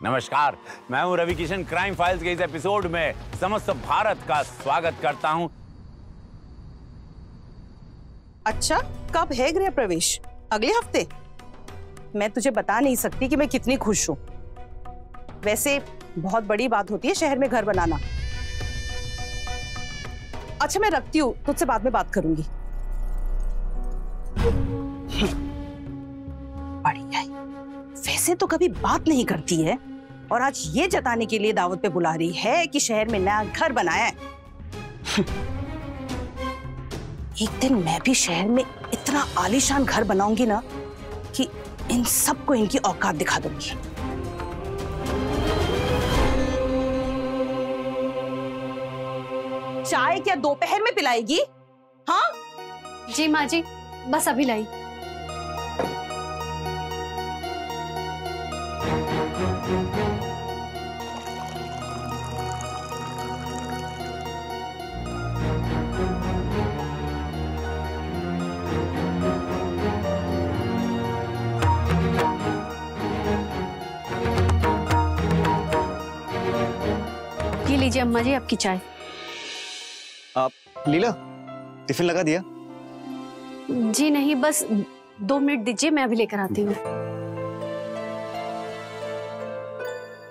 नमस्कार, मैं हूं रवि किशन। क्राइम फाइल्स के इस एपिसोड में समस्त भारत का स्वागत करता हूं। अच्छा, कब है गृह प्रवेश? अगले हफ्ते? मैं तुझे बता नहीं सकती कि मैं कितनी खुश हूँ। वैसे बहुत बड़ी बात होती है शहर में घर बनाना। अच्छा, मैं रखती हूँ, तुझसे बाद में बात करूंगी। बढ़िया है। वैसे तो कभी बात नहीं करती है और आज ये जताने के लिए दावत पे बुला रही है कि शहर में नया घर बनाया है। एक दिन मैं भी शहर में इतना आलीशान घर बनाऊंगी ना कि इन सबको इनकी औकात दिखा दूंगी। चाय क्या दोपहर में पिलाएगी? हाँ जी माँ जी, बस अभी लाई। ये लीजिए अम्मा जी आपकी चाय। आप लीला, टिफिन लगा दिया? जी नहीं, बस 2 मिनट दीजिए, मैं अभी लेकर आती हूँ।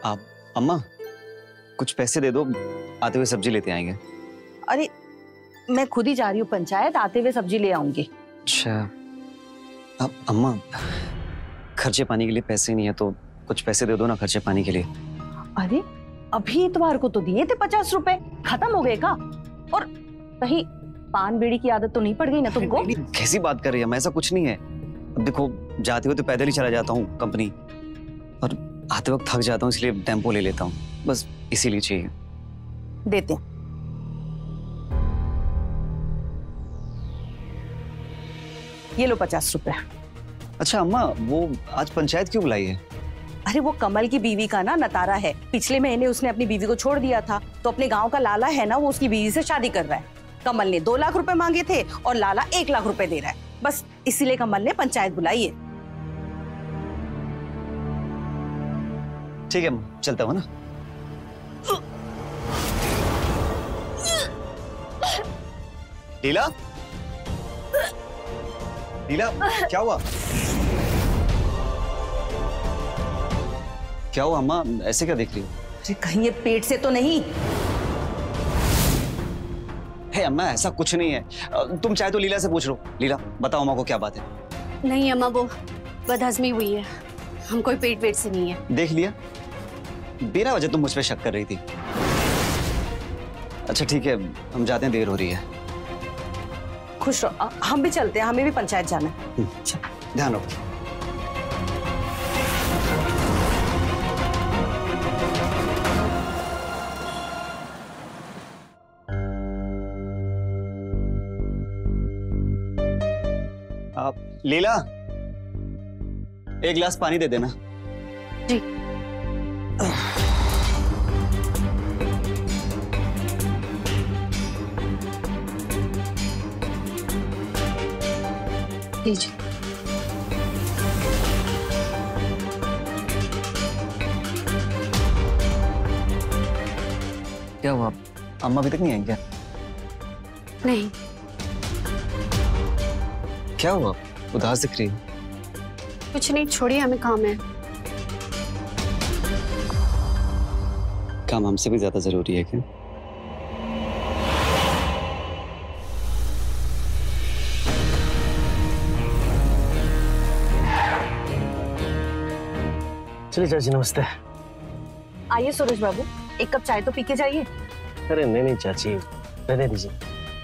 आप अम्मा कुछ पैसे दे दो, आते हुए सब्जी लेते आएंगे। अरे मैं खुद ही जा रही हूँ पंचायत, आते हुए सब्जी ले आऊंगी। अच्छा, अब अम्मा खर्चे पानी के लिए पैसे नहीं है तो कुछ पैसे दे दो ना खर्चे पानी के लिए। अरे अभी इतवार को तो दिए थे 50 रुपए, खत्म हो गए का? और कहीं पान बीड़ी की आदत तो नहीं पड़ गई ना तुमको? कैसी बात कर रही है? मैं ऐसा कुछ नहीं है। अब देखो, जाते हुए तो पैदल ही चला जाता हूँ कंपनी, और आते वक्त थक जाता हूँ इसलिए टेम्पो ले लेता हूँ, बस इसीलिए चाहिए। देते हैं। ये लो 50 रुपए। अच्छा अम्मा, वो आज पंचायत क्यों बुलाई है? अरे वो कमल की बीवी का ना नतारा है। पिछले महीने उसने अपनी बीवी को छोड़ दिया था, तो अपने गांव का लाला है ना, वो उसकी बीवी से शादी कर रहा है। कमल ने 2 लाख रुपए मांगे थे और लाला 1 लाख रुपए दे रहा है। बस इसीलिए कमल ने पंचायत बुलाई है। ठीक है, चलता हूँ ना। लीला, लीला, क्या हुआ? क्या हुआ अम्मा, ऐसे क्या देख रही हो? अरे कहीं ये पेट से तो नहीं? हे अम्मा, ऐसा कुछ नहीं है। तुम चाहे तो लीला से पूछ लो। लीला, बताओ अम्मा को क्या बात है? नहीं अम्मा, वो बदहजमी हुई है, हम कोई पेट वेट से नहीं है। देख लिया, बिना वजह तुम मुझ पे शक कर रही थी। अच्छा ठीक है, हम जाते हैं, देर हो रही है। खुश रहो, हम भी चलते हैं, हमें भी पंचायत जाना है। ध्यान रखो। आप लीला, 1 गिलास पानी दे देना। जी। लीजिए। क्या हुआ, अम्मा अभी तक नहीं आई क्या? नहीं। क्या हुआ, उदास दिख रही है? कुछ नहीं, छोड़िए, हमें काम है। काम हमसे भी ज्यादा जरूरी है क्या? चलिए चाची, नमस्ते। आइए सूरज बाबू, 1 कप चाय तो पी के जाइए। अरे नहीं चाची, रहने दीजिए,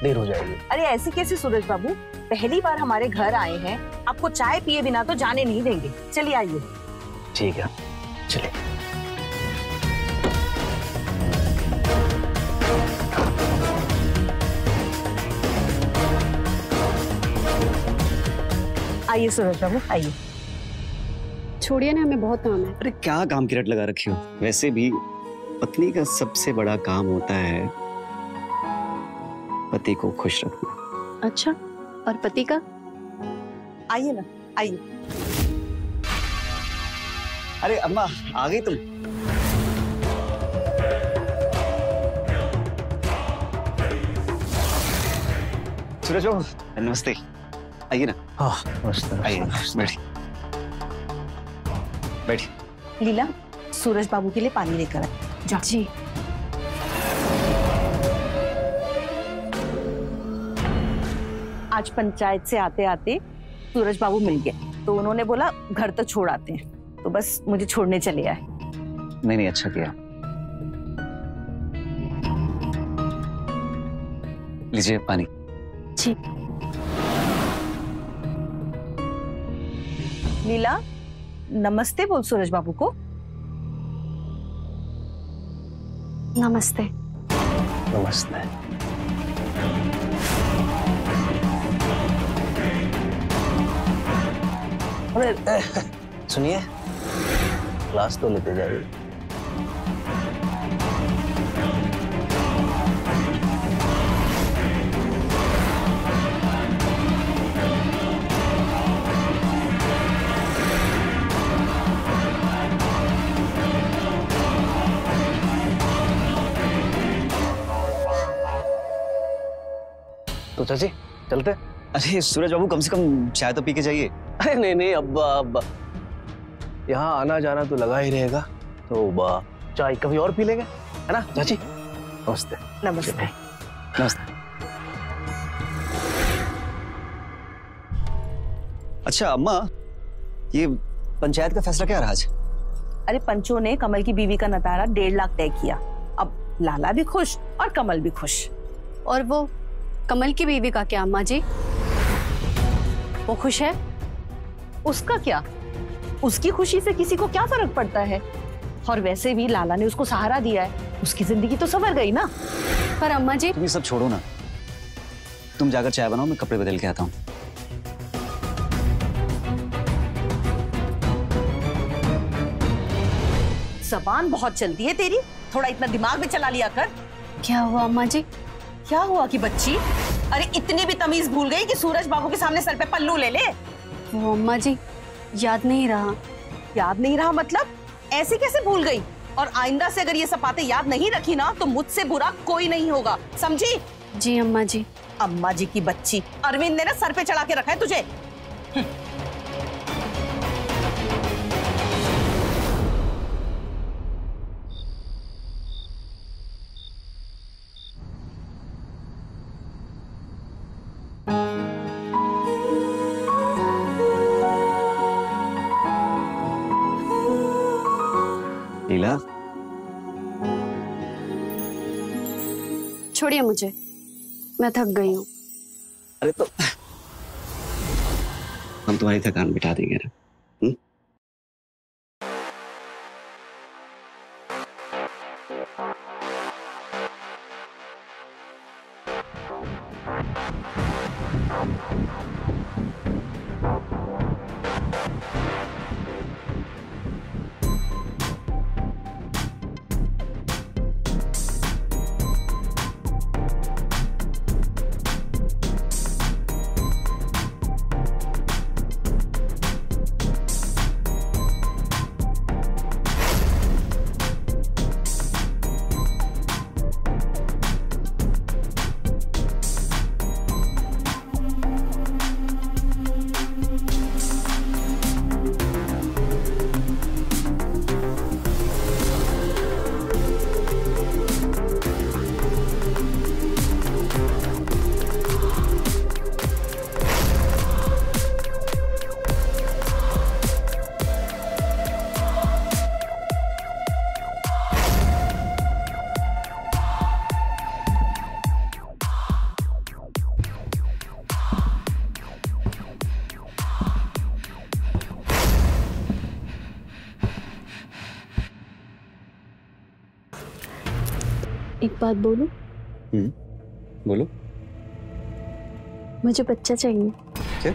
देर हो जाएगी। अरे ऐसे कैसे सूरज बाबू, पहली बार हमारे घर आए हैं, आपको चाय पिए बिना तो जाने नहीं देंगे। चलिए आइए। ठीक है, चलिए। आइए सूरज बाबू, आइए। छोड़िए ना, हमें बहुत काम है। अरे क्या काम की रट लगा रखी हो? वैसे भी पत्नी का सबसे बड़ा काम होता है पति को खुश रखना। अच्छा, और पति का? आइए ना, आइए। अरे अम्मा, आ गई तुम? सूरज बाबू नमस्ते, आइए ना। हाँ मस्त, आइए बैठिए बैठिए। लीला, सूरज बाबू के लिए पानी लेकर आए। जा। जी। आज पंचायत से आते आते सूरज बाबू मिल गए, तो उन्होंने बोला घर तक छोड़ आते हैं, तो बस मुझे छोड़ने चले आए। नहीं अच्छा किया। लीजिए पानी। जी। लीला, नमस्ते बोल सूरज बाबू को। नमस्ते। नमस्ते। अरे सुनिए, क्लास तो लेते जाइए। तो चाची चलते? अरे सूरज बाबू कम से कम चाय तो पी के जाइए। अरे नहीं अब यहाँ आना जाना तो लगा ही रहेगा, तो चाय कभी और पी लेंगे, है ना चाची? नमस्ते। नमस्ते। नमस्ते। अच्छा अम्मा, ये पंचायत का फैसला क्या रहा आज? अरे पंचों ने कमल की बीवी का नतारा 1.5 लाख तय किया। अब लाला भी खुश और कमल भी खुश। और वो कमल की बीवी का क्या अम्मा जी? वो खुश है? उसका क्या? उसकी खुशी से किसी को क्या फर्क पड़ता है? और वैसे भी लाला ने उसको सहारा दिया है, उसकी जिंदगी तो संवर गई ना। पर अम्मा जी। तुम ये सब छोड़ो ना, तुम जाकर चाय बनाओ, मैं कपड़े बदल के आता हूँ। जबान बहुत चलती है तेरी, थोड़ा इतना दिमाग में चला लिया कर। क्या हुआ अम्मा जी? क्या हुआ कि बच्ची? अरे इतनी भी तमीज भूल गई कि सूरज बाबू के सामने सर पे पल्लू ले ले। वो अम्मा जी याद नहीं रहा। याद नहीं रहा मतलब? ऐसे कैसे भूल गई? और आइंदा से अगर ये सब बातें याद नहीं रखी ना, तो मुझसे बुरा कोई नहीं होगा, समझी? जी अम्मा जी। अम्मा जी की बच्ची, अरविंद ने ना सर पे चढ़ा के रखा है तुझे। लीला, छोड़िए मुझे, मैं थक गई हूँ। अरे तो हम तुम्हारी थकान मिटा देंगे ना। एक बात बोलूं? बोलो। मुझे बच्चा चाहिए। क्या?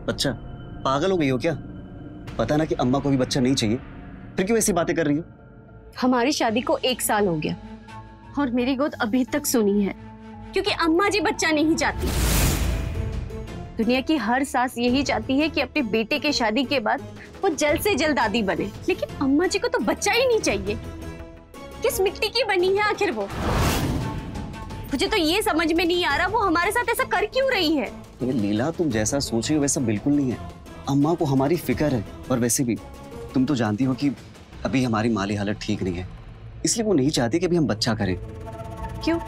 बच्चा? पागल हो गई हो क्या? पता ना कि अम्मा को भी बच्चा नहीं चाहिए, फिर क्यों ऐसी बातें कर रही हो? हमारी शादी को 1 साल हो गया और मेरी गोद अभी तक सुनी है, क्योंकि अम्मा जी बच्चा नहीं चाहती। दुनिया की हर सास यही चाहती है कि अपने बेटे के शादी के बाद वो जल्द से जल्द दादी बने, लेकिन अम्मा जी को तो बच्चा ही नहीं चाहिए। किस मिट्टी की बनी है आखिर वो? मुझे तो ये समझ में नहीं आ रहा वो हमारे साथ ऐसा कर क्यों रही है। ये लीला, तुम जैसा सोच रही हो वैसा बिल्कुल नहीं है। अम्मा को हमारी फिक्र है, और वैसे भी तुम तो जानती हो कि अभी हमारी माली हालत ठीक नहीं है, इसलिए वो नहीं चाहती कि अभी हम बच्चा करें। क्यों?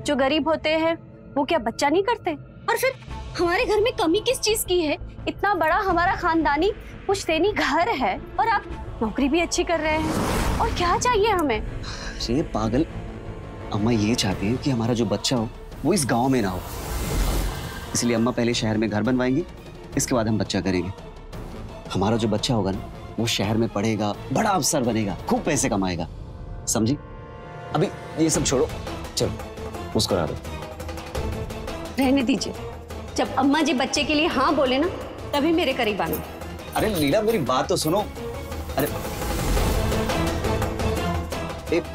जो गरीब होते हैं वो क्या बच्चा नहीं करते? और फिर हमारे घर में कमी किस चीज की है? इतना बड़ा हमारा खानदानी पुश्तैनी घर है और आप नौकरी भी अच्छी कर रहे हैं, और क्या चाहिए हमें? ये पागल, अम्मा ये चाहती है कि हमारा जो बच्चा हो वो इस गांव में ना हो, इसलिए अम्मा पहले शहर में घर बनवाएंगी, इसके बाद हम बच्चा करेंगे। हमारा जो बच्चा होगा ना वो शहर में पढ़ेगा, बड़ा अफसर बनेगा, खूब पैसे कमाएगा, समझी? अभी ये सब छोड़ो, चलो मुस्कुरा दो। रहने दीजिए, जब अम्मा जी बच्चे के लिए हाँ बोले ना तभी मेरे करीब आना। अरे लीला मेरी बात तो सुनो। अरे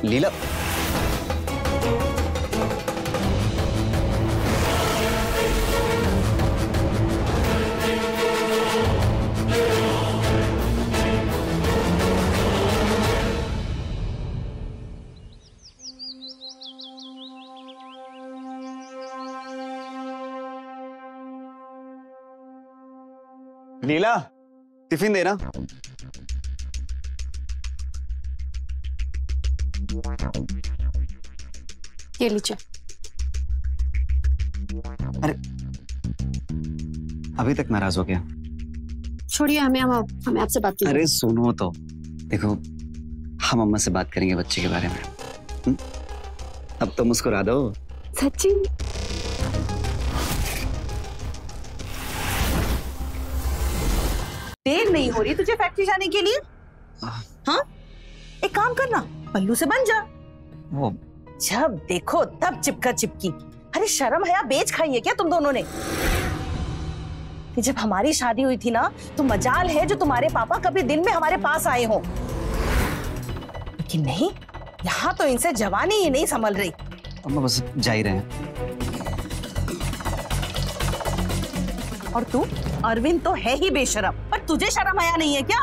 लीला, लीला, टिफिन देना। ये लीजिए। अरे अभी तक नाराज हो गया? छोड़िए, हमें आपसे बात करनी है। अरे सुनो तो, देखो हम अम्मा से बात करेंगे बच्चे के बारे में। अब तो मुस्कुरा दो। सच्ची? देर नहीं हो रही तुझे फैक्ट्री जाने के लिए? हाँ, एक काम करना, पल्लू से बन जा। वो जब देखो तब चिपका चिपकी। अरे शर्म है, बेच खाई है क्या तुम दोनों ने? कि जब हमारी शादी हुई थी ना तो मजाल है जो तुम्हारे पापा कभी दिन में हमारे पास आए हो, लेकिन नहीं, यहाँ तो इनसे जवानी ही नहीं संभल रही। अम्मा बस जा ही रहे हैं। और तू अरविंद तो है ही बेशरम, पर तुझे शर्म आया नहीं है क्या?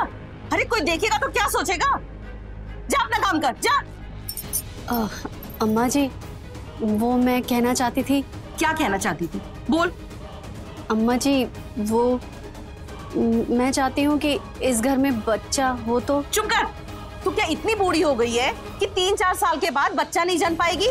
अरे कोई देखेगा तो क्या सोचेगा? जा अपना काम कर, जा। अम्मा जी, वो मैं कहना चाहती थी। क्या कहना चाहती थी? बोल। अम्मा जी, वो मैं चाहती हूँ कि इस घर में बच्चा हो तो। चुप कर। तू क्या इतनी बूढ़ी हो गई है कि 3-4 साल के बाद बच्चा नहीं जन पाएगी?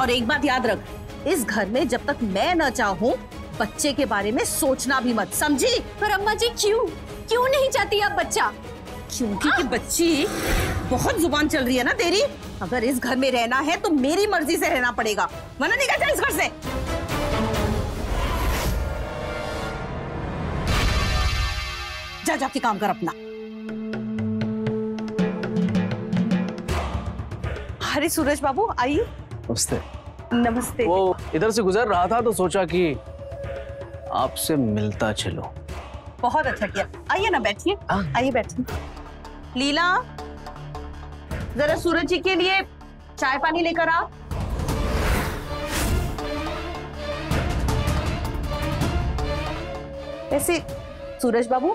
और एक बात याद रख, इस घर में जब तक मैं न चाहूँ बच्चे के बारे में सोचना भी मत, समझी? पर अम्मा जी क्यों नहीं चाहती आप बच्चा? क्योंकि बच्ची बहुत जुबान चल रही है ना तेरी। अगर इस घर में रहना है तो मेरी मर्जी से रहना पड़ेगा, वरना निकल जा इस घर से। जा जाके काम कर अपना। अरे सूरज बाबू आइए। नमस्ते। नमस्ते। वो इधर से गुजर रहा था तो सोचा कि आपसे मिलता चलो। बहुत अच्छा किया। आइए ना, बैठिए। आइए बैठिए। लीला, जरा सूरज जी के लिए चाय पानी लेकर आओ। वैसे सूरज बाबू,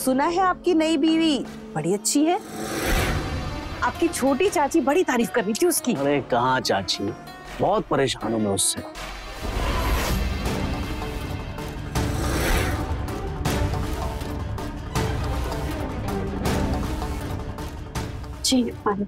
सुना है आपकी नई बीवी बड़ी अच्छी है। आपकी छोटी चाची बड़ी तारीफ कर रही थी उसकी। अरे कहाँ चाची, बहुत परेशान हूं मैं उससे। जी पानी।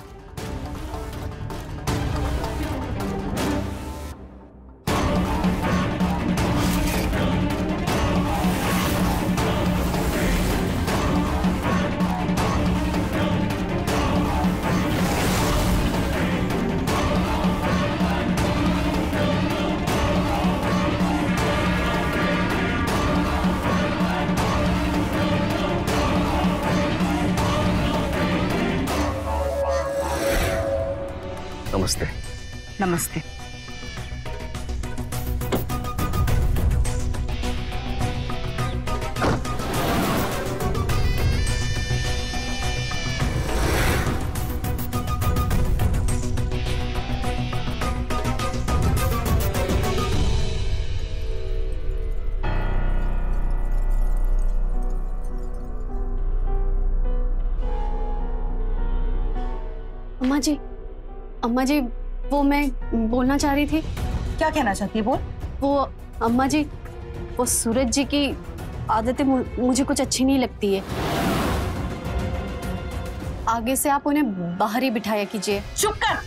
नमस्ते। नमस्ते। अम्मा जी, वो मैं बोलना चाह रही थी। क्या कहना चाहती है बोल। वो अम्मा जी, वो सूरज जी की आदतें मुझे कुछ अच्छी नहीं लगती है। आगे से आप उन्हें बाहर ही बिठाया कीजिए। चुप कर।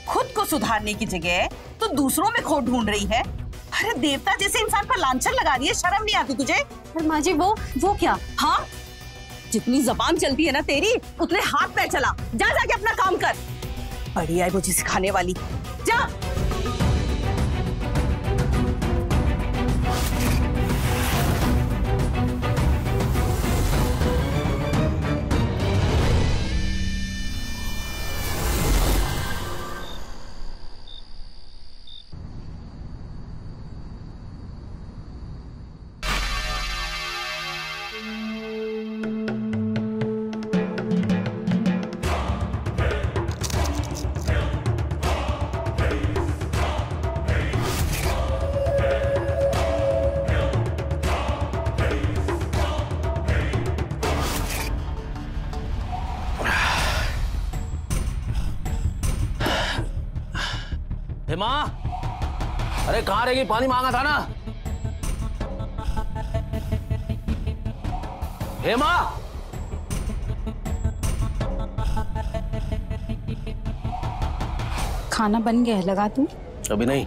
खुद को सुधारने की जगह तो दूसरों में खोट ढूंढ रही है। अरे देवता जैसे इंसान पर लांछन लगा रही है, शर्म नहीं आती तुझे? पर माँ जी वो क्या? हाँ, जितनी जबान चलती है ना तेरी, उतने हाथ पैर चला। जा जाके अपना काम कर। बड़ी आई मुझे सिखाने वाली। जा। हेमा, अरे कहाँ रहेगी? पानी मांगा था ना। हेमा, खाना बन गया है, लगा दूं? अभी नहीं,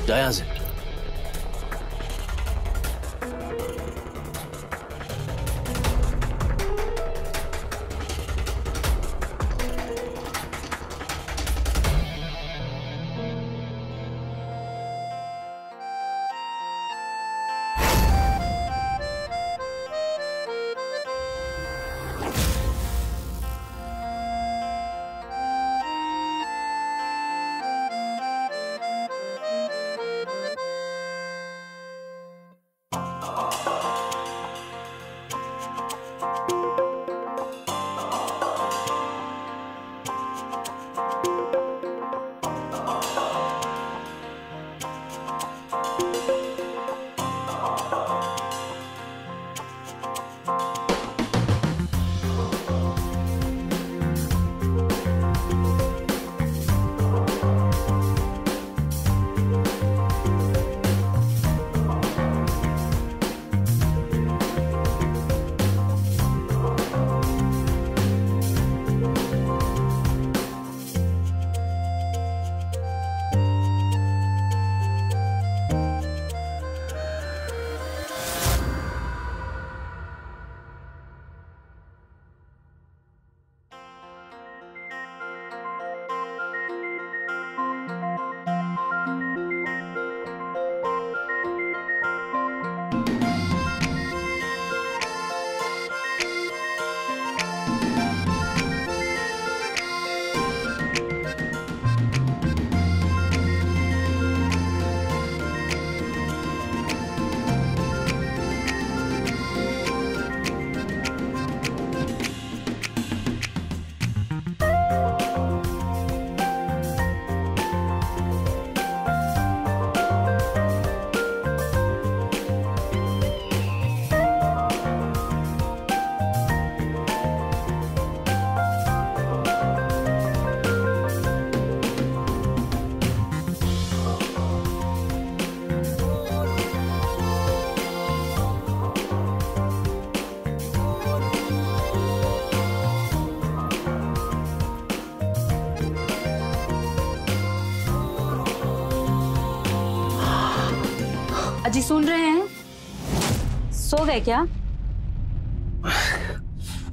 जा यहाँ से। अजी सुन रहे हैं? सो गए क्या?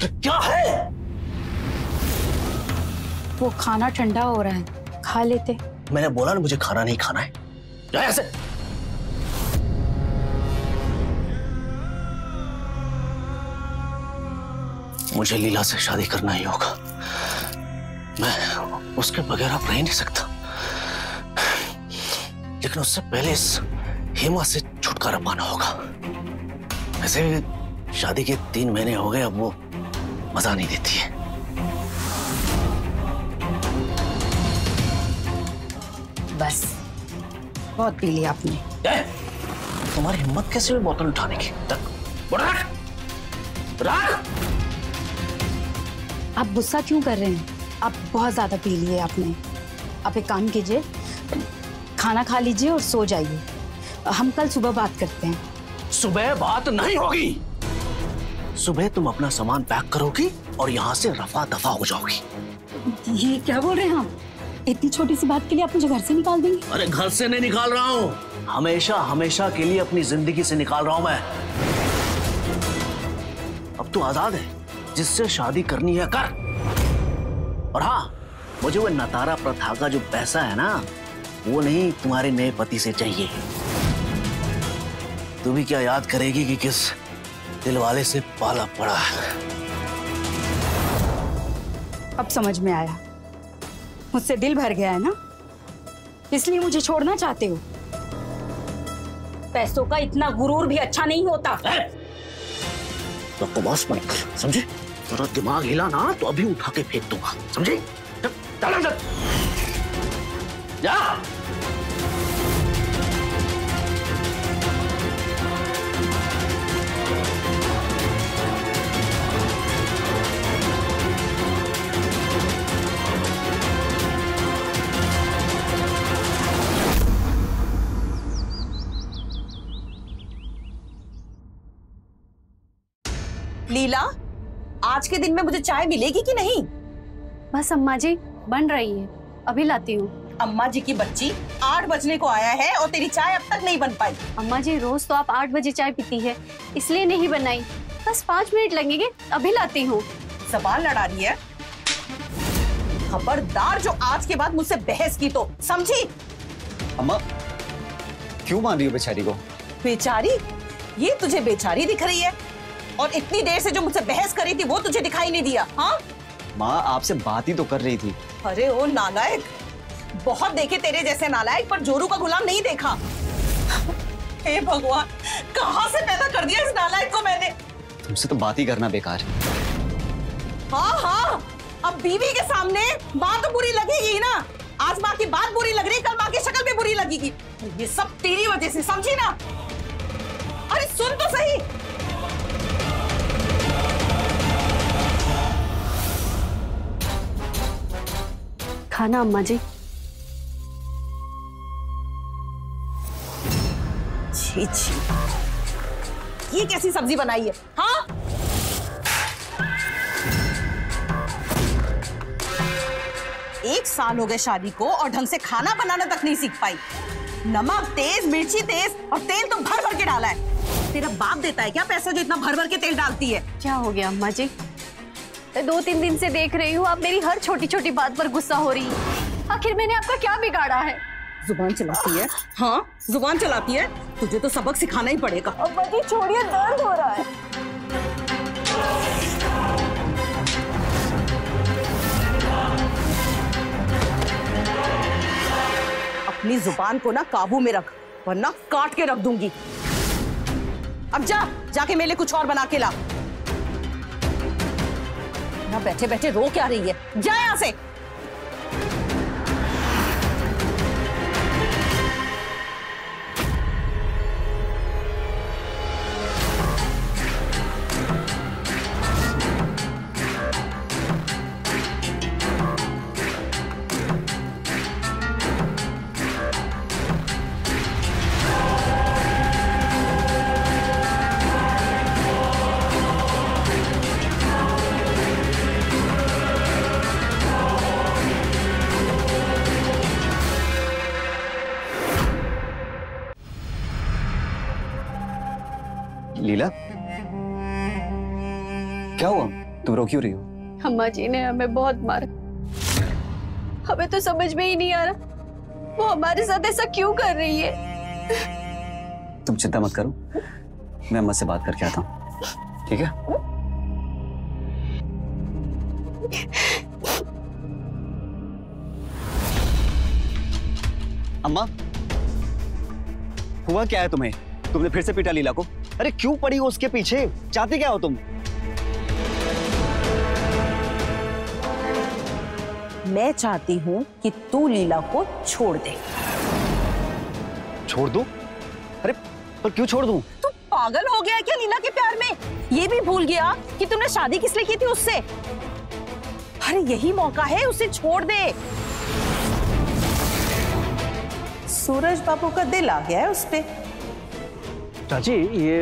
क्या है? वो खाना ठंडा हो रहा है, खा लेते। मैंने बोला ना मुझे खाना नहीं खाना है। जा यहाँ से। मुझे लीला से शादी करना ही होगा। मैं उसके बगैर अब रह नहीं सकता। लेकिन उससे पहले इस हेमा से छुटकारा पाना होगा। वैसे भी शादी के 3 महीने हो गए, अब वो मजा नहीं देती है। बस बहुत पी लिया आपने। तुम्हारी हिम्मत कैसे हुई बोतल उठाने की? रख। आप गुस्सा क्यों कर रहे हैं? आप बहुत ज्यादा पी लिए आपने। आप एक काम कीजिए, खाना खा लीजिए और सो जाइए। हम कल सुबह बात करते हैं। सुबह बात नहीं होगी। सुबह तुम अपना सामान पैक करोगी और यहाँ से रफा दफा हो जाओगी। ये क्या बोल रहे हैं आप? इतनी छोटी सी बात के लिए आप मुझे घर से निकाल देंगे? अरे घर से नहीं निकाल रहा हूँ, हमेशा हमेशा के लिए अपनी जिंदगी से निकाल रहा हूँ मैं। अब तू आजाद है, जिससे शादी करनी है कर। और हाँ, मुझे वो नतारा प्रथा का जो पैसा है ना, वो नहीं तुम्हारे नए पति से चाहिए। तू भी क्या याद करेगी कि किस दिलवाले से पाला पड़ा। अब समझ में आया, मुझसे दिल भर गया है ना, इसलिए मुझे छोड़ना चाहते हो। पैसों का इतना गुरूर भी अच्छा नहीं होता। तो बकवास मत कर, समझे? तेरा दिमाग हिला ना तो अभी उठा के फेंक दूंगा, समझे? चल जा। लीला, आज के दिन में मुझे चाय मिलेगी कि नहीं? बस अम्मा जी, बन रही है, अभी लाती हूँ। अम्मा जी की बच्ची 8 बजने को आया है और तेरी चाय अब तक नहीं बन पाई। अम्मा जी, रोज तो आप 8 बजे चाय पीती है, इसलिए नहीं बनाई। बस 5 मिनट लगेंगे, अभी लाती हूँ। ज़बान लड़ा रही है। खबरदार जो आज के बाद मुझसे बहस की तो, समझी? अम्मा क्यों मान रही हो बेचारी को? बेचारी? ये तुझे बेचारी दिख रही है? और इतनी देर से जो मुझसे बहस करी थी वो तुझे दिखाई नहीं दिया? हाँ माँ, आपसे बात ही तो कर रही थी। अरे ओ नालायक, बहुत देखे तेरे जैसे नालायक, पर जोरू का गुलाम नहीं देखा। हे भगवान, कहाँ से पैदा कर दिया इस नालायक को मैंने। तुमसे तो बात ही करना बेकार है। हाँ हाँ, अब बीवी के सामने माँ तो बुरी लगेगी ना। आज माँ की बात बुरी लग रही, कल माँ की शक्ल भी बुरी लगेगी। ये सब तेरी वजह से, समझी ना? अरे सुन तो सही। खाना अम्मा जी। छी छी, ये कैसी सब्जी बनाई है? हाँ, एक साल हो गए शादी को और ढंग से खाना बनाना तक नहीं सीख पाई। नमक तेज, मिर्ची तेज और तेल तो भर भर के डाला है। तेरा बाप देता है क्या पैसा जो इतना भर भर के तेल डालती है? क्या हो गया अम्मा जी? 2-3 दिन से देख रही हूँ, आप मेरी हर छोटी छोटी बात पर गुस्सा हो रही है। आखिर मैंने आपका क्या बिगाड़ा है? जुबान चलाती है। हाँ, जुबान चलाती है। तुझे तो सबक सिखाना ही पड़ेगा। अम्मा जी छोड़िए, दर्द हो रहा है। अपनी जुबान को ना काबू में रख, वरना काट के रख दूंगी। अब जाके मेरे लिए कुछ और बना के ला। ना बैठे बैठे रो क्या रही है? जा यहाँ से। लीला, क्या हुआ? तुम रो क्यों रही हो? अम्मा जी ने हमें बहुत मारा। हमें तो समझ में ही नहीं आ रहा वो हमारे साथ ऐसा क्यों कर रही है। तुम चिंता मत करो, मैं अम्मा से बात करके आता हूँ, ठीक है? अम्मा, हुआ क्या है तुम्हें? तुमने फिर से पीटा लीला को? अरे क्यों पड़ी हो उसके पीछे? चाहती क्या हो तुम? मैं चाहती हूँ कि तू लीला को छोड़ दे। छोड़ दूं? अरे पर क्यों छोड़ दूं? तू पागल हो गया है क्या लीला के प्यार में? ये भी भूल गया कि तुमने शादी किस लिए की थी उससे? अरे यही मौका है, उसे छोड़ दे। सूरज बाबू का दिल आ गया है उस पे। चाची, ये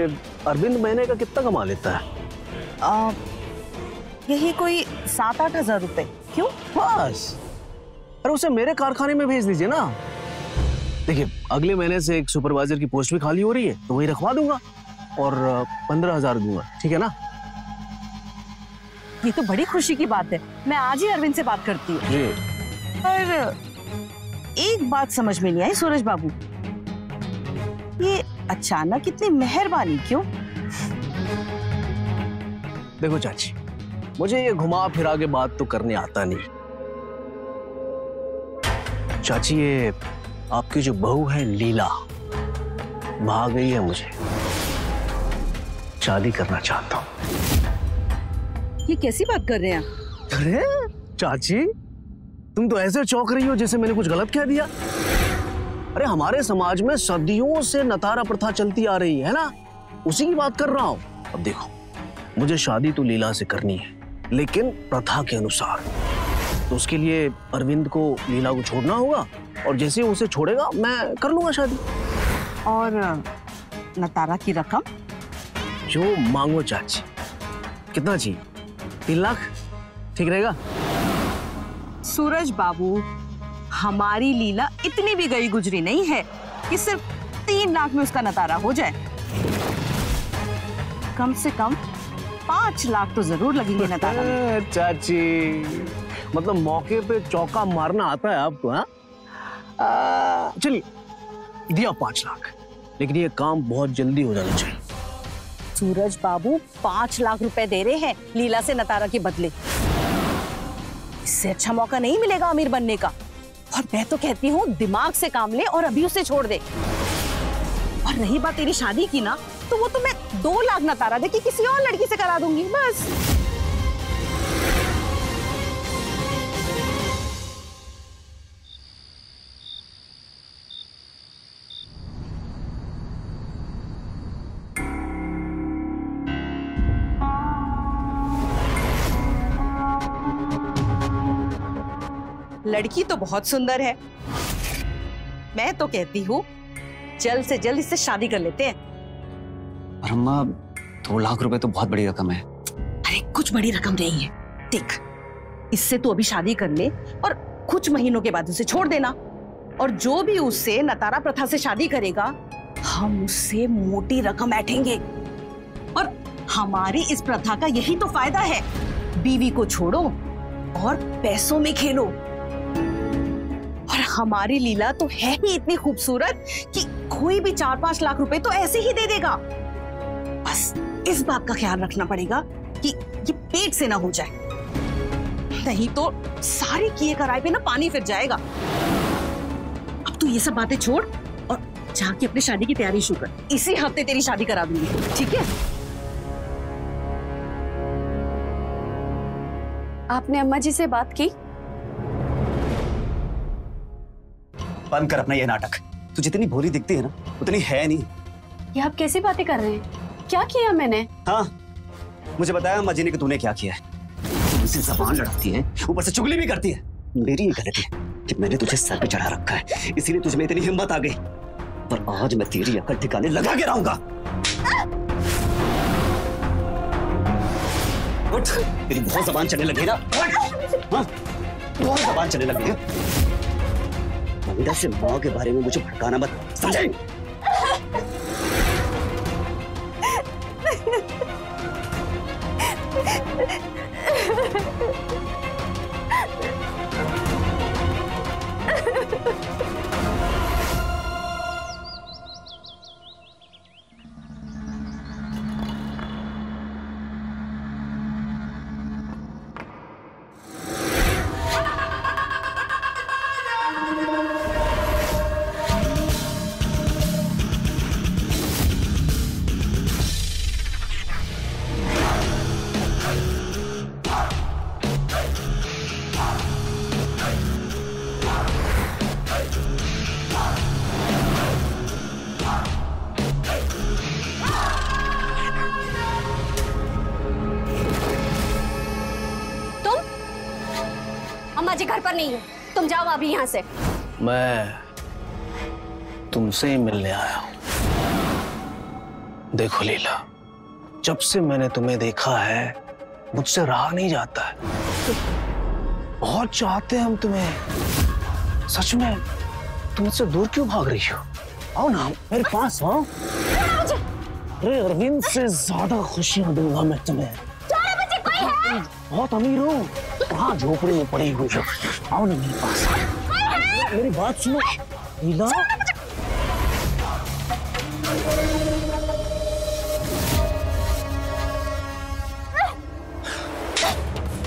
अरविंद महीने का कितना कमा लेता है? यही कोई 7-8 हजार रुपए। क्यों? बस। अरे उसे मेरे कारखाने में भेज दीजिए ना। देखिए, अगले महीने से एक सुपरवाइजर की पोस्ट भी खाली हो रही है, तो वही रखवा दूंगा और 15,000 दूंगा, ठीक है ना? ये तो बड़ी खुशी की बात है। मैं आज ही अरविंद से बात करती हूँ। जी। पर एक बात समझ में नहीं आई सूरज बाबू, ये अचानक इतनी मेहरबानी क्यों? देखो चाची, मुझे ये घुमा फिरा के बात तो करने आता नहीं। चाची, ये आपकी जो बहू है लीला, भाग गई है, मुझे शादी करना चाहता हूँ। ये कैसी बात कर रहे हैं? अरे चाची, तुम तो ऐसे चौंक रही हो जैसे मैंने कुछ गलत कह दिया। अरे हमारे समाज में सदियों से नतारा प्रथा चलती आ रही है ना, उसी की बात कर रहा हूँ। अब देखो, मुझे शादी तो लीला से करनी है, लेकिन प्रथा के अनुसार। तो उसके लिए अरविंद को लीला को छोड़ना होगा, और जैसे ही उसे छोड़ेगा मैं कर लूंगा शादी। और नतारा की रकम? जो मांगो चाची। कितना चाहिए? 3 लाख ठीक रहेगा? सूरज बाबू, हमारी लीला इतनी भी गई गुजरी नहीं है कि सिर्फ 3 लाख में उसका नतारा हो जाए। कम से कम 5 लाख तो जरूर लगेंगे नतारा में। चाची, मतलब मौके पे चौका मारना आता है आपको? हाँ, चलिए, दिया 5 लाख, लेकिन ये काम बहुत जल्दी हो जाना चाहिए। सूरज बाबू 5 लाख रुपए दे रहे हैं लीला से नतारा के बदले। इससे अच्छा मौका नहीं मिलेगा अमीर बनने का। और मैं तो कहती हूँ दिमाग से काम ले और अभी उसे छोड़ दे। और रही बात तेरी शादी की ना, तो वो तो मैं 2 लाख नतारा दे के किसी और लड़की से करा दूंगी, बस। लड़की तो बहुत सुंदर है। मैं तो कहती हूँ जल्द से जल्द इससे शादी कर लेते हैं। पर अम्मा, 2 लाख रुपए तो बहुत बड़ी रकम है। अरे कुछ बड़ी रकम नहीं है। देख, इससे तू अभी शादी कर ले और कुछ महीनों के बाद उसे छोड़ देना। और जो भी उससे नतारा प्रथा से शादी करेगा, हम उससे मोटी रकम ऐंठेंगे। और हमारी इस प्रथा का यही तो फायदा है, बीवी को छोड़ो और पैसों में खेलो। और हमारी लीला तो है ही इतनी खूबसूरत कि कोई भी 4-5 लाख रुपए तो ऐसे ही दे देगा। बस इस बात का ख्याल रखना पड़ेगा कि ये पेट से ना हो जाए, नहीं तो सारी किए कराए पे ना पानी फिर जाएगा। अब तू ये सब बातें छोड़ और जाके अपनी शादी की तैयारी शुरू कर। इसी हफ्ते तेरी शादी करा दूंगी, ठीक है? आपने अम्मा जी से बात की? बंद कर अपना ये नाटक। तू जितनी भोली दिखती है ना, उतनी है नहीं। ये आप कैसी बातें कर रहे हैं? क्या किया मैंने? हाँ, मुझे बताया अम्मा जी ने कि तूने क्या किया है। तुमसे जबान लड़ाती है, ऊपर से चुगली भी करती है। मेरी ये गलती है कि मैंने तुझे सर पे चढ़ा रखा है, इसीलिए तुझ में इतनी हिम्मत आ गई। पर आज मैं तेरी अकल ठिकाने लगा के रहूंगा। उठ, तेरी बहुत जबान चलने लगी ना। हाँ, बहुत जबान चलने लगी है। बंदा से माँ के बारे में मुझे भड़काना मत, समझे? अम्मा जी घर पर नहीं है, तुम जाओ अभी यहाँ से। मैं तुमसे ही मिलने आया हूं। देखो लीला, जब से मैंने तुम्हें देखा है मुझसे रहा नहीं जाता है। बहुत चाहते हैं हम तुम्हें। सच में तुम मुझसे दूर क्यों भाग रही हो? आओ ना मेरे पास आओ। अरे अरविंद से ज्यादा खुशियां दूंगा मैं तुम्हें। बहुत अमीर हो, कहाँ झोपड़ी में पड़ी हुई हो। आओ ना मेरे पास। मेरी बात सुनो लीला।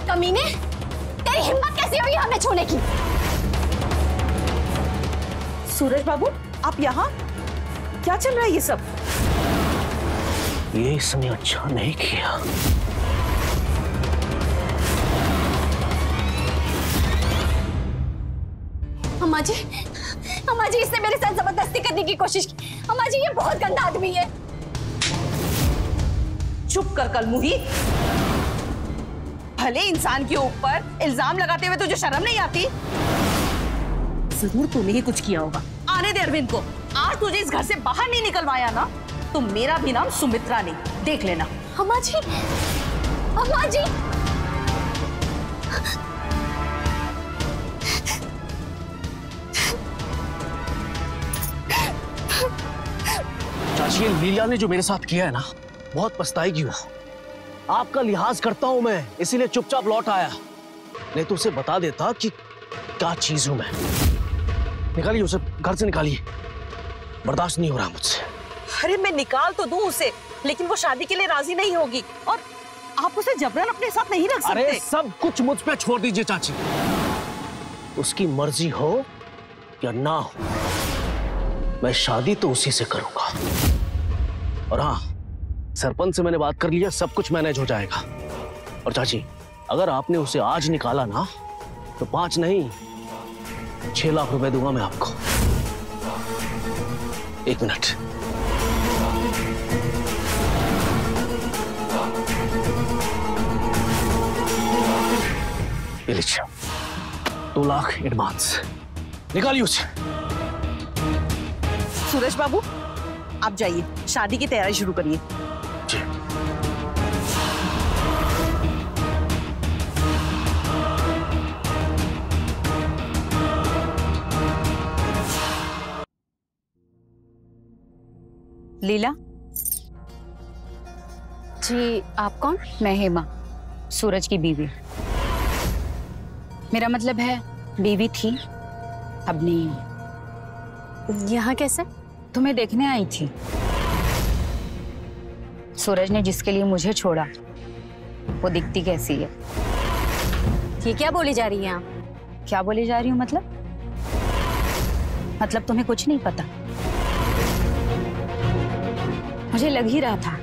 कमीने, तेरी हिम्मत कैसे हुई हमें छूने की? सूरज बाबू, आप यहाँ? क्या चल रहा है ये सब? ये इसने अच्छा नहीं किया। अम्मा जी, इसने मेरे साथ जबरदस्ती करने की कोशिश की। अम्मा जी, ये बहुत गंदा आदमी है। चुप कर कलमुही। भले इंसान के ऊपर इल्जाम लगाते हुए तुझे शर्म नहीं आती? जरूर तूने ही कुछ किया होगा। आने दे अरविंद को। आज तुझे इस घर से बाहर नहीं निकलवाया ना, तो मेरा भी नाम सुमित्रा नहीं, देख लेना। अम्मा जी, अम्मा जी। चाची, ये लीला ने जो मेरे साथ किया है ना, बहुत पछताएगी वो। आपका लिहाज करता हूं मैं, इसीलिए चुपचाप लौट आया। नहीं तो उसे बता देता कि क्या चीज हूं मैं। निकालिए उसे, घर से निकालिए। बर्दाश्त नहीं हो रहा मुझसे। अरे मैं निकाल तो दूं उसे, लेकिन वो शादी के लिए राजी नहीं होगी और आप उसे जबरन अपने साथ नहीं रख सकते। अरे सब कुछ मुझ पे छोड़ दीजिए चाची। उसकी मर्जी हो या ना हो, मैं शादी तो उसी से करूंगा। और हाँ, सरपंच से मैंने बात कर लिया, सब कुछ मैनेज हो जाएगा। और चाची, अगर आपने उसे आज निकाला ना, तो 5 नहीं 6 लाख रुपए दूंगा मैं आपको। 1 मिनट। ये लीजिए, 2 लाख एडवांस। निकालिए उसे। सूरज बाबू, आप जाइए, शादी की तैयारी शुरू करिए। जी। लीला जी, आप कौन? मैं हेमा, सूरज की बीवी। मेरा मतलब है बीवी थी, अब नहीं। यहाँ कैसे? तुम्हें देखने आई थी। सूरज ने जिसके लिए मुझे छोड़ा, वो दिखती कैसी है? ये क्या बोली जा रही हैं आप? क्या बोली जा रही हूँ मतलब तुम्हें कुछ नहीं पता? मुझे लग ही रहा था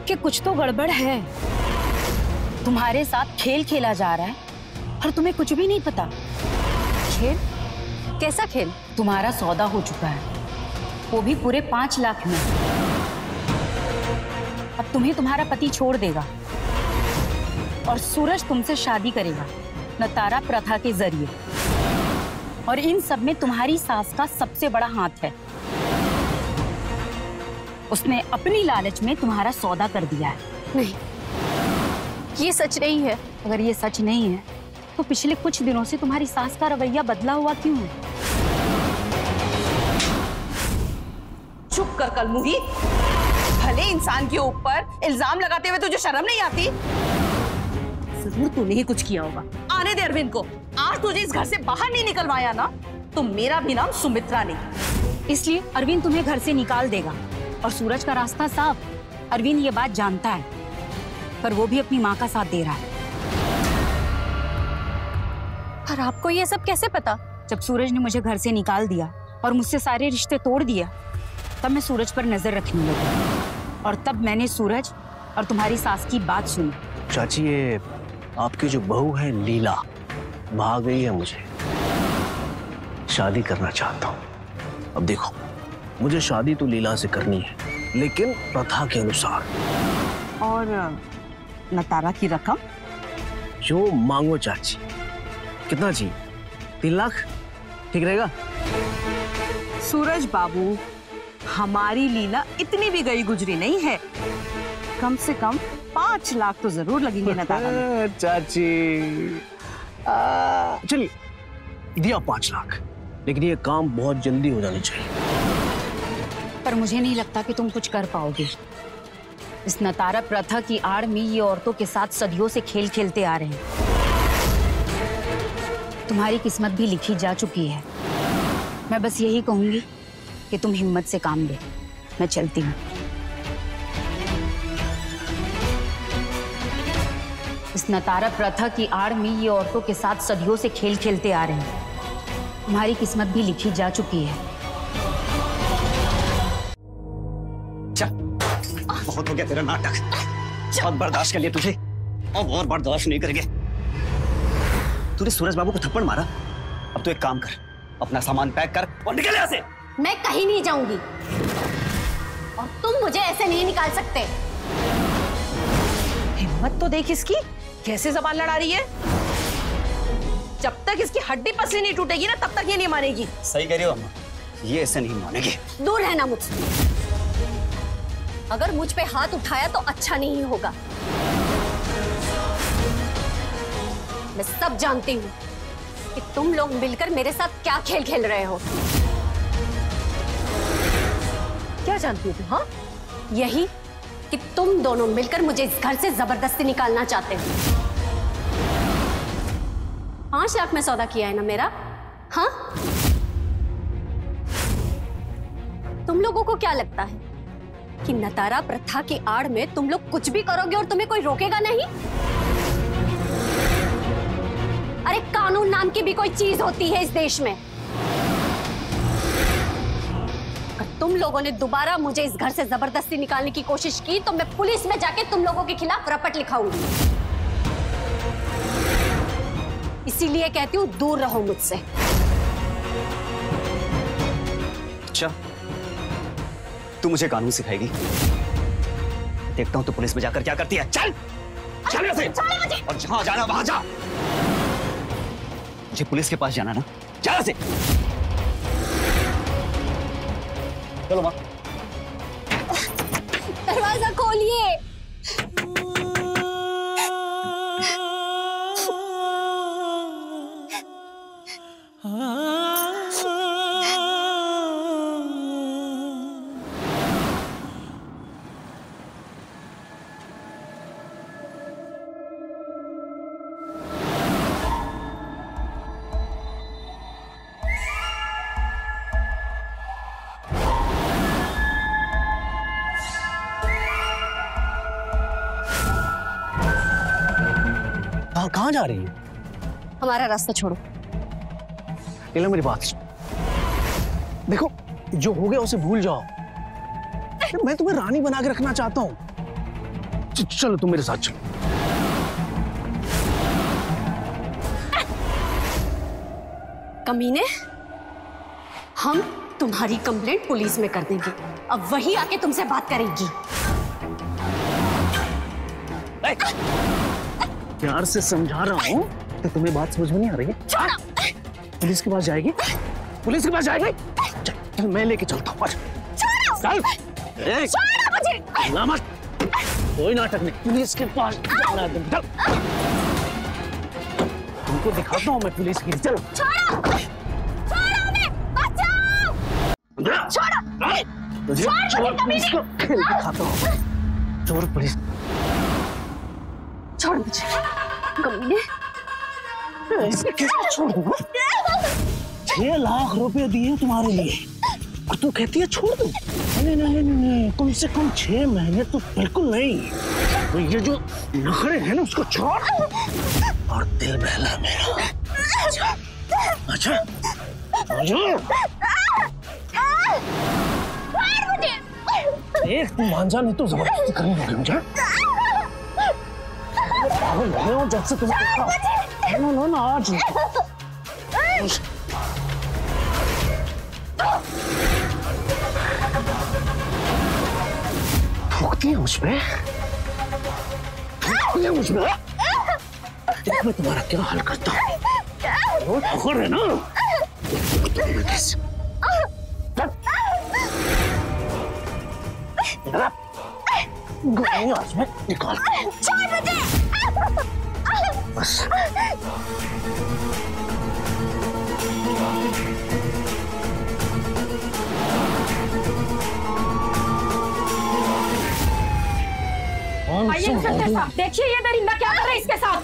कि कुछ तो गड़बड़ है। तुम्हारे साथ खेल खेला जा रहा है और तुम्हें कुछ भी नहीं पता। खेल? कैसा खेल? तुम्हारा सौदा हो चुका है, वो भी पूरे 5 लाख में। अब तुम्हें तुम्हारा पति छोड़ देगा और सूरज तुमसे शादी करेगा नतारा प्रथा के जरिए। और इन सब में तुम्हारी सास का सबसे बड़ा हाथ है। उसने अपनी लालच में तुम्हारा सौदा कर दिया है। नहीं, ये सच नहीं है। अगर ये सच नहीं है तो पिछले कुछ दिनों से तुम्हारी सास का रवैया बदला हुआ क्यों है? चुप कर कलमुही। भले इंसान के ऊपर इल्जाम लगाते हुए तुझे शर्म नहीं आती? जरूर तूने ही कुछ किया होगा। आने दे अरविंद को। आज तुझे इस घर से बाहर नहीं निकलवाया ना, तो मेरा भी नाम सुमित्रा नहीं। इसलिए अरविंद तुम्हें घर से निकाल देगा और सूरज का रास्ता साफ। अरविंद ये बात जानता है, पर वो भी अपनी माँ का साथ दे रहा है। पर आपको ये सब कैसे पता? जब सूरज ने मुझे घर से निकाल दिया और मुझसे सारे रिश्ते तोड़ दिया, तब मैं सूरज पर नजर रखने लगी और तब मैंने सूरज और तुम्हारी सास की बात सुनी। चाची, ये आपकी जो बहू है लीला, भाग गई है मुझे। शादी करना चाहता हूँ। अब देखो, मुझे शादी तो लीला से करनी है, लेकिन प्रथा के अनुसार। और नतारा की रकम? जो मांगो चाची। कितना चाहिए? 3 लाख ठीक रहेगा? सूरज बाबू, हमारी लीला इतनी भी गई गुजरी नहीं है। कम से कम 5 लाख तो जरूर लगेंगे नतारा में। चाची चलिए दिया 5 लाख, लेकिन ये काम बहुत जल्दी हो जाना चाहिए। पर मुझे नहीं लगता कि तुम कुछ कर पाओगे। इस नतारा प्रथा की आड़ में ये औरतों के साथ सदियों से खेल खेलते आ रहे हैं। तुम्हारी किस्मत भी लिखी जा चुकी है। मैं बस यही कहूंगी कि तुम हिम्मत से काम लो। मैं चलती हूँ। इस नतारा प्रथा की आड़ में ये औरतों के साथ सदियों से खेल खेलते आ रहे हैं। तुम्हारी किस्मत भी लिखी जा चुकी है। बहुत हो गया तेरा नाटक। बहुत बर्दाश्त कर लिया तुझे, अब और बर्दाश्त नहीं करेंगे। तूने सूरज बाबू को थप्पड़ मारा, अब तो एक काम कर, अपना सामान पैक कर और निकल यहाँ से। मैं कहीं नहीं जाऊंगी और तुम मुझे ऐसे नहीं निकाल सकते। हिम्मत तो देख इसकी, कैसे जबान लड़ा रही है। जब तक इसकी हड्डी पसली नहीं टूटेगी ना, तब तक ये नहीं मानेगी। सही कह रही हो अम्मा, ये ऐसे नहीं मानेगी। दूर रहना मुझसे। अगर मुझ पे हाथ उठाया तो अच्छा नहीं होगा। मैं सब जानती हूँ कि तुम लोग मिलकर मेरे साथ क्या खेल खेल रहे हो। क्या जानती हो तुम? हाँ, यही कि तुम दोनों मिलकर मुझे इस घर से जबरदस्ती निकालना चाहते हो। 5 लाख में सौदा किया है ना मेरा? हाँ, तुम लोगों को क्या लगता है कि नतारा प्रथा की आड़ में तुम लोग कुछ भी करोगे और तुम्हें कोई रोकेगा नहीं? अरे कानून नाम की भी कोई चीज होती है इस देश में। अगर तुम लोगों ने दोबारा मुझे इस घर से जबरदस्ती निकालने की कोशिश की तो मैं पुलिस में जाके तुम लोगों के खिलाफ रपट लिखाऊंगी। इसीलिए कहती हूँ दूर रहो मुझसे। अच्छा, तू मुझे कानून सिखाएगी? देखता हूँ तो पुलिस में जाकर क्या करती है। चल चल यहाँ से, और जहां जाना वहां जा। मुझे पुलिस के पास जाना ना, जा यहाँ से। चलो माँ। दरवाजा खोलिए। कहाँ जा रही है? हमारा रास्ता छोड़ो। ले लो मेरी बात सुन। देखो, जो हो गया उसे भूल जाओ। मैं तुम्हें रानी बना के रखना चाहता हूँ। चलो तुम मेरे साथ चलो। कमीने, हम तुम्हारी कंप्लेंट पुलिस में कर देंगे। अब वही आके तुमसे बात करेगी। प्यार से समझा रहा हूँ तो तुम्हें बात समझ में नहीं आ रही है? पुलिस के पास जाएगी? पुलिस के पास जाएगी? चल मैं लेके चलता हूँ। चल। मत, कोई नाटक नहीं। पुलिस के पास जाना है। चल, तुमको दिखाता हूँ मैं पुलिस की। चलो। चोर पुलिस को खेल दिखाता हूँ। चोर पुलिस। छोड़ मुझे कमीने। ऐसे कैसे छोड़ दूँ? 6 लाख रुपए दिए तुम्हारे लिए और तू कहती है छोड़ दो? नहीं नहीं नहीं, कम से कम 6 महीने तो बिल्कुल नहीं। तो ये जो नखरे हैं ना उसको छोड़ और दिल बहला मेरा। अच्छा तू मान जा, नहीं तो जबरदस्ती करनी होगी मुझे। पागल हो गया जब से तुम्हें देखा। नो नो नो, आज ठोकती है मुझ पे, ठोकती है मुझ पे। मैं तुम्हारा क्या हाल करता हूँ? वो ठोकर है ना, गोली आज में निकाल। छोड़ मुझे। बस आइए इंस्पेक्टर साहब, देखिए ये दरिंदा क्या कर रहा है इसके साथ।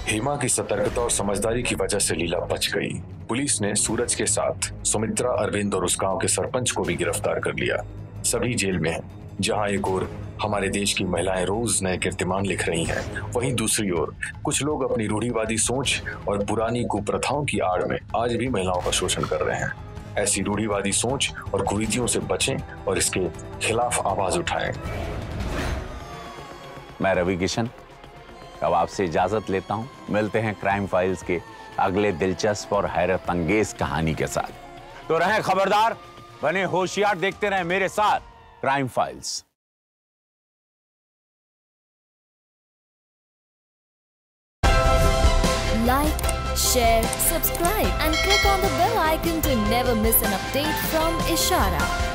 हेमा की सतर्कता और समझदारी की वजह से लीला बच गई। पुलिस ने सूरज के साथ सुमित्रा, अरविंद और उस गांव के सरपंच को भी गिरफ्तार कर लिया। सभी जेल में हैं। जहां एक ओर हमारे देश की महिलाएं रोज नए कीर्तिमान लिख रही हैं, वहीं दूसरी ओर कुछ लोग अपनी रूढ़िवादी सोच और पुरानी कुप्रथाओं की आड़ में आज भी महिलाओं का शोषण कर रहे हैं। ऐसी रूढ़िवादी सोच और कुरीतियों से बचें और इसके खिलाफ आवाज उठाएं। मैं रवि किशन अब आपसे इजाजत लेता हूं। मिलते हैं क्राइम फाइल्स के अगले दिलचस्प और हैरत अंगेज कहानी के साथ। तो रहें खबरदार, बने होशियार, देखते रहें मेरे साथ crime files. Like, share, subscribe and click on the bell icon to never miss an update from Ishara.